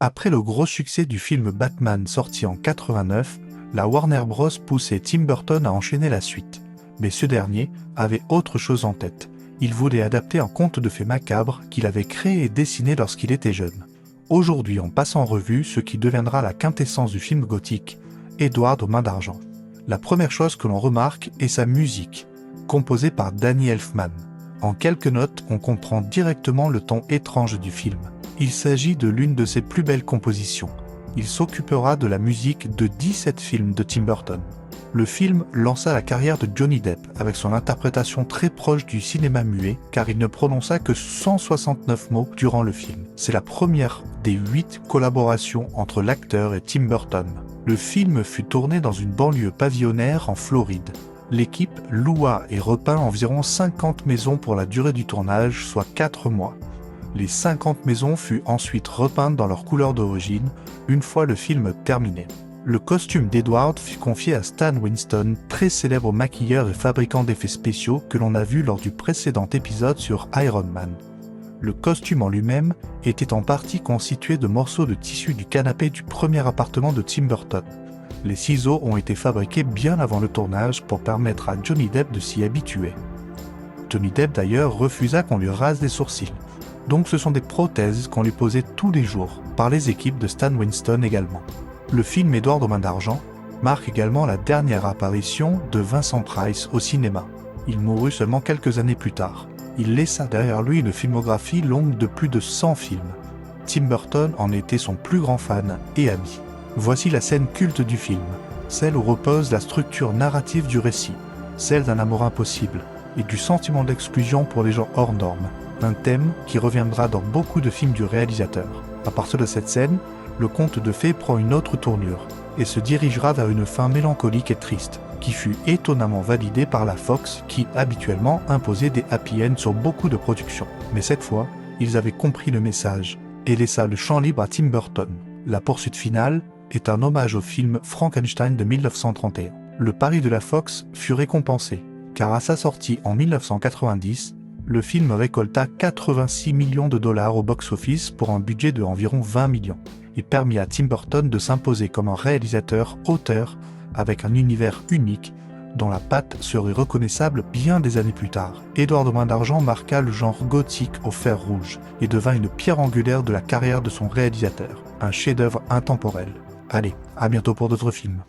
Après le gros succès du film Batman sorti en 89, la Warner Bros. Poussait Tim Burton à enchaîner la suite. Mais ce dernier avait autre chose en tête. Il voulait adapter un conte de fées macabre qu'il avait créé et dessiné lorsqu'il était jeune. Aujourd'hui, on passe en revue ce qui deviendra la quintessence du film gothique, Edward aux mains d'argent. La première chose que l'on remarque est sa musique, composée par Danny Elfman. En quelques notes, on comprend directement le ton étrange du film. Il s'agit de l'une de ses plus belles compositions. Il s'occupera de la musique de 17 films de Tim Burton. Le film lança la carrière de Johnny Depp avec son interprétation très proche du cinéma muet, car il ne prononça que 169 mots durant le film. C'est la première des 8 collaborations entre l'acteur et Tim Burton. Le film fut tourné dans une banlieue pavillonnaire en Floride. L'équipe loua et repeint environ 50 maisons pour la durée du tournage, soit 4 mois. Les 50 maisons furent ensuite repeintes dans leur couleur d'origine, une fois le film terminé. Le costume d'Edward fut confié à Stan Winston, très célèbre maquilleur et fabricant d'effets spéciaux que l'on a vu lors du précédent épisode sur Iron Man. Le costume en lui-même était en partie constitué de morceaux de tissu du canapé du premier appartement de Tim Burton. Les ciseaux ont été fabriqués bien avant le tournage pour permettre à Johnny Depp de s'y habituer. Johnny Depp d'ailleurs refusa qu'on lui rase les sourcils. Donc ce sont des prothèses qu'on lui posait tous les jours, par les équipes de Stan Winston également. Le film Edward aux mains d'argent marque également la dernière apparition de Vincent Price au cinéma. Il mourut seulement quelques années plus tard. Il laissa derrière lui une filmographie longue de plus de 100 films. Tim Burton en était son plus grand fan et ami. Voici la scène culte du film, celle où repose la structure narrative du récit, celle d'un amour impossible et du sentiment d'exclusion pour les gens hors normes, un thème qui reviendra dans beaucoup de films du réalisateur. À partir de cette scène, le conte de fées prend une autre tournure et se dirigera vers une fin mélancolique et triste, qui fut étonnamment validée par la Fox qui, habituellement, imposait des happy ends sur beaucoup de productions. Mais cette fois, ils avaient compris le message et laissa le champ libre à Tim Burton. La poursuite finale est un hommage au film Frankenstein de 1931. Le pari de la Fox fut récompensé, car à sa sortie en 1990, le film récolta 86 millions de dollars au box-office pour un budget de environ 20 millions et permit à Tim Burton de s'imposer comme un réalisateur-auteur avec un univers unique dont la patte serait reconnaissable bien des années plus tard. Edward aux mains d'argent marqua le genre gothique au fer rouge et devint une pierre angulaire de la carrière de son réalisateur, un chef-d'œuvre intemporel. Allez, à bientôt pour d'autres films.